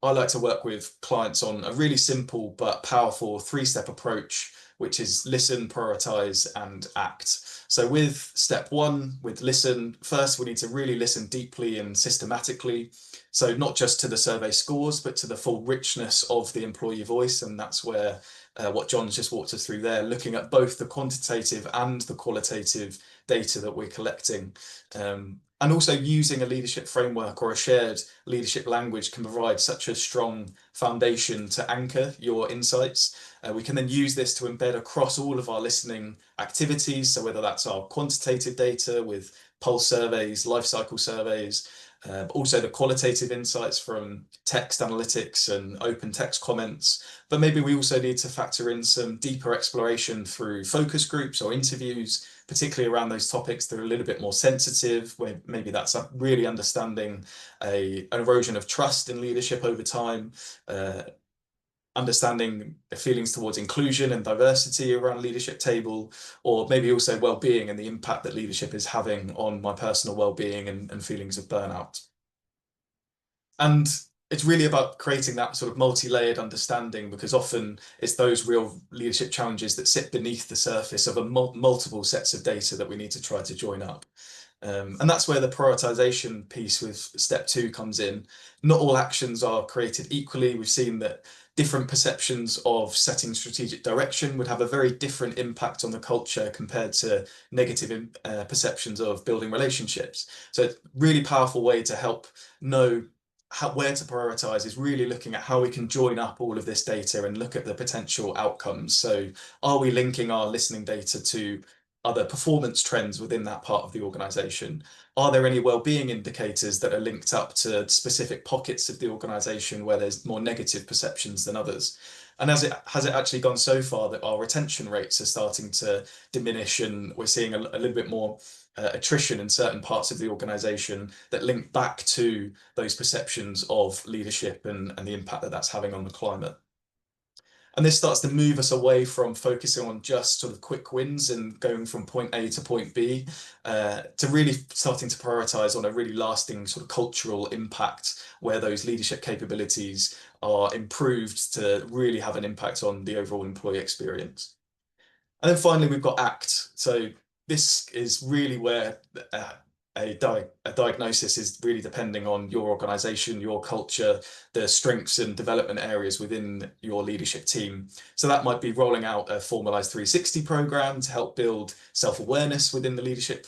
I like to work with clients on a really simple but powerful 3-step approach, which is listen, prioritize, and act. So with step 1, with listen, first we need to really listen deeply and systematically. So not just to the survey scores, but to the full richness of the employee voice. And that's where what John's just walked us through there, looking at both the quantitative and the qualitative data that we're collecting. And also using a leadership framework or a shared leadership language can provide such a strong foundation to anchor your insights. We can then use this to embed across all of our listening activities. So whether that's our quantitative data with pulse surveys, life cycle surveys, also the qualitative insights from text analytics and open text comments. But maybe we also need to factor in some deeper exploration through focus groups or interviews, particularly around those topics that are a little bit more sensitive, where maybe that's really understanding an erosion of trust in leadership over time, understanding the feelings towards inclusion and diversity around leadership table, or maybe also well-being and the impact that leadership is having on my personal well-being and feelings of burnout. And it's really about creating that sort of multi-layered understanding, because often it's those real leadership challenges that sit beneath the surface of a multiple sets of data that we need to try to join up. And that's where the prioritization piece with step 2 comes in. Not all actions are created equally. We've seen that different perceptions of setting strategic direction would have a very different impact on the culture compared to negative perceptions of building relationships. So it's a really powerful way to help know where to prioritize is really looking at how we can join up all of this data and look at the potential outcomes. So are we linking our listening data to other performance trends within that part of the organization? Are there any well-being indicators that are linked up to specific pockets of the organization where there's more negative perceptions than others? And has it actually gone so far that our retention rates are starting to diminish, and we're seeing a little bit more attrition in certain parts of the organization that link back to those perceptions of leadership and the impact that that's having on the climate? And this starts to move us away from focusing on just sort of quick wins and going from point A to point B, to really starting to prioritize on a really lasting sort of cultural impact, where those leadership capabilities are improved to really have an impact on the overall employee experience. And then finally, we've got ACT. So this is really where a diagnosis is really depending on your organization, your culture, the strengths and development areas within your leadership team. So that might be rolling out a formalized 360 program to help build self-awareness within the leadership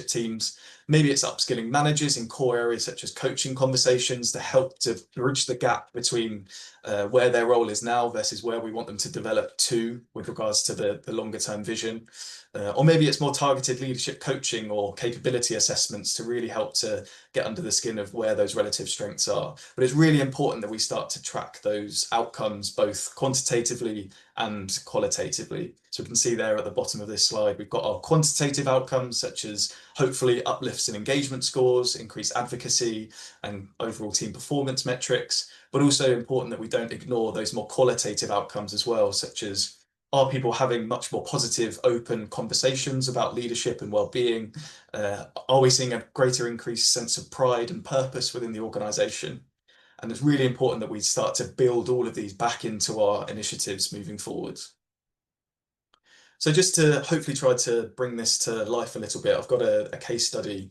teams. Maybe it's upskilling managers in core areas such as coaching conversations to help to bridge the gap between where their role is now versus where we want them to develop to with regards to the longer term vision. Or maybe it's more targeted leadership coaching or capability assessments to really help to get under the skin of where those relative strengths are. But it's really important that we start to track those outcomes both quantitatively and qualitatively. So we can see there at the bottom of this slide, we've got our quantitative outcomes, such as hopefully uplifts in engagement scores, increased advocacy, and overall team performance metrics. But also important that we don't ignore those more qualitative outcomes as well, such as, are people having much more positive, open conversations about leadership and well-being? Are we seeing a greater increased sense of pride and purpose within the organisation? And it's really important that we start to build all of these back into our initiatives moving forwards. So just to hopefully try to bring this to life a little bit, I've got a case study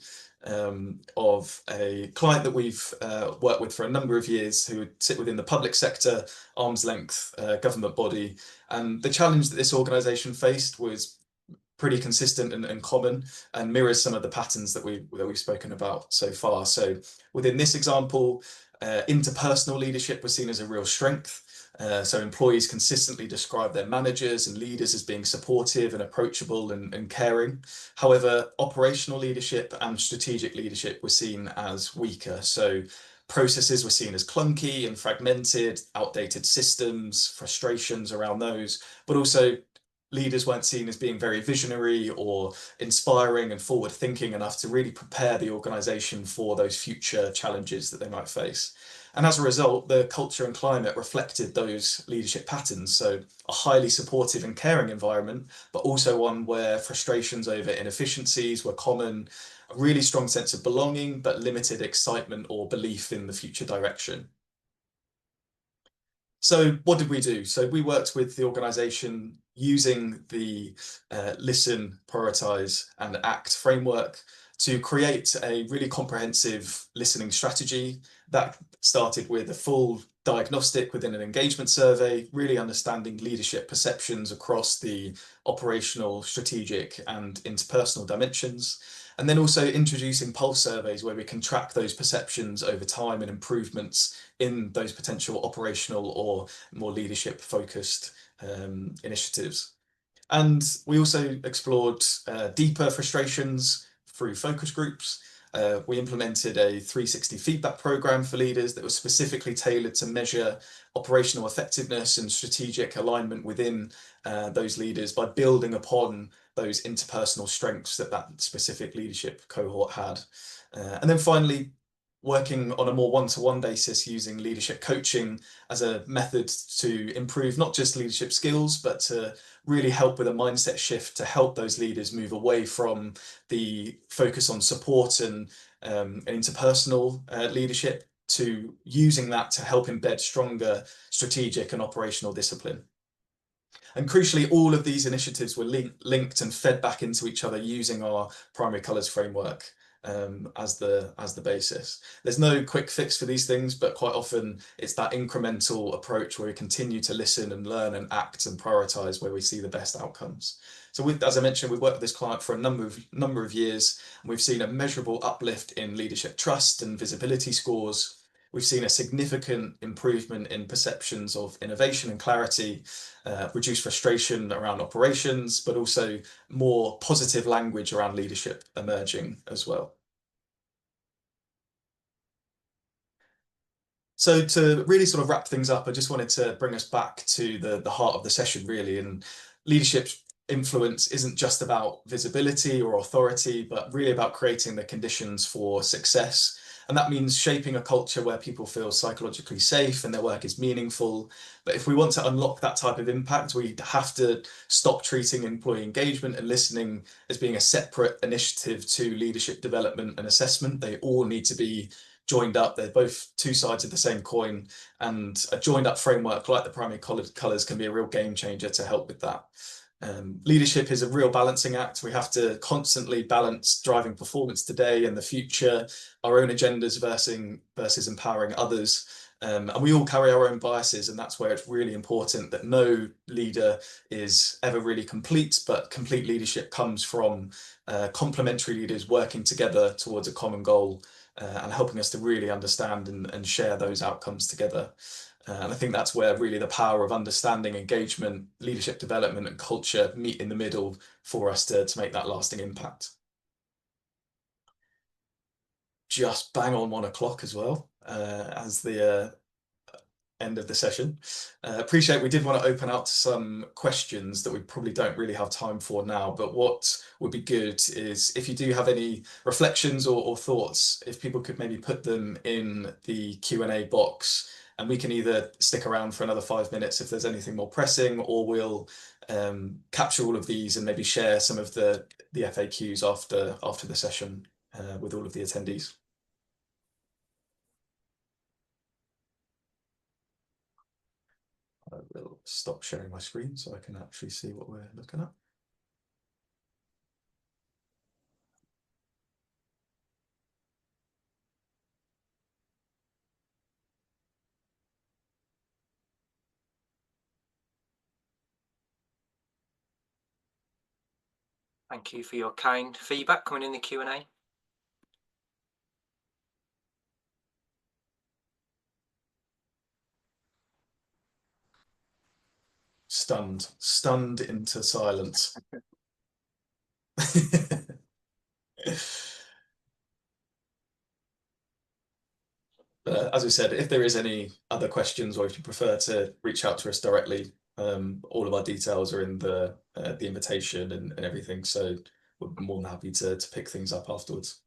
of a client that we've worked with for a number of years, who sit within the public sector, arm's length government body. And the challenge that this organisation faced was pretty consistent and common, and mirrors some of the patterns that we've spoken about so far. So within this example, interpersonal leadership was seen as a real strength. So employees consistently describe their managers and leaders as being supportive and approachable and caring. However, operational leadership and strategic leadership were seen as weaker. So processes were seen as clunky and fragmented, outdated systems, frustrations around those, but also leaders weren't seen as being very visionary or inspiring and forward thinking enough to really prepare the organisation for those future challenges that they might face. And as a result, the culture and climate reflected those leadership patterns. So a highly supportive and caring environment, but also one where frustrations over inefficiencies were common, a really strong sense of belonging, but limited excitement or belief in the future direction. So what did we do? So we worked with the organisation using the listen, prioritise and act framework to create a really comprehensive listening strategy that started with a full diagnostic within an engagement survey, really understanding leadership perceptions across the operational, strategic and interpersonal dimensions. And then also introducing pulse surveys where we can track those perceptions over time and improvements in those potential operational or more leadership focused initiatives. And we also explored deeper frustrations through focus groups. We implemented a 360 feedback program for leaders that was specifically tailored to measure operational effectiveness and strategic alignment within those leaders by building upon those interpersonal strengths that that specific leadership cohort had. And then finally, working on a more one-to-one basis using leadership coaching as a method to improve not just leadership skills, but to really help with a mindset shift to help those leaders move away from the focus on support and interpersonal leadership to using that to help embed stronger strategic and operational discipline. And crucially, all of these initiatives were linked and fed back into each other using our primary colours framework as the basis. There's no quick fix for these things, but quite often it's that incremental approach where we continue to listen and learn and act and prioritise where we see the best outcomes. So as I mentioned, we've worked with this client for a number of years, and we've seen a measurable uplift in leadership trust and visibility scores. We've seen a significant improvement in perceptions of innovation and clarity, reduced frustration around operations, but also more positive language around leadership emerging as well. So to really sort of wrap things up, I just wanted to bring us back to the heart of the session, really. And leadership influence isn't just about visibility or authority, but really about creating the conditions for success. And that means shaping a culture where people feel psychologically safe and their work is meaningful. But if we want to unlock that type of impact, we have to stop treating employee engagement and listening as being a separate initiative to leadership development and assessment. They all need to be joined up. They're both two sides of the same coin, and a joined up framework like the primary colours can be a real game changer to help with that. Leadership is a real balancing act. We have to constantly balance driving performance today and the future, our own agendas versus empowering others. And we all carry our own biases, and that's where it's really important that no leader is ever really complete, but complete leadership comes from complementary leaders working together towards a common goal and helping us to really understand and share those outcomes together. And I think that's where really the power of understanding, engagement, leadership development and culture meet in the middle for us to make that lasting impact. Just bang on 1 o'clock as well as the end of the session. Appreciate we did want to open out to some questions that we probably don't really have time for now, but what would be good is if you do have any reflections or thoughts, if people could maybe put them in the Q&A box, and we can either stick around for another 5 minutes if there's anything more pressing, or we'll capture all of these and maybe share some of the FAQs after the session with all of the attendees. I will stop sharing my screen so I can actually see what we're looking at. Thank you for your kind feedback coming in the Q&A. Stunned into silence. As we said, if there is any other questions, or if you prefer to reach out to us directly, all of our details are in the invitation and everything. So we're more than happy to pick things up afterwards.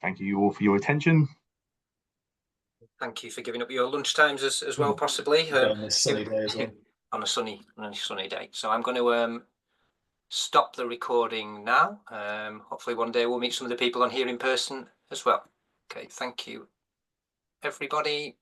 Thank you all for your attention. Thank you for giving up your lunch times as well, possibly. On this sunny day as well. On a sunny day. So I'm going to stop the recording now. Hopefully one day we'll meet some of the people on here in person as well. Okay, thank you, everybody.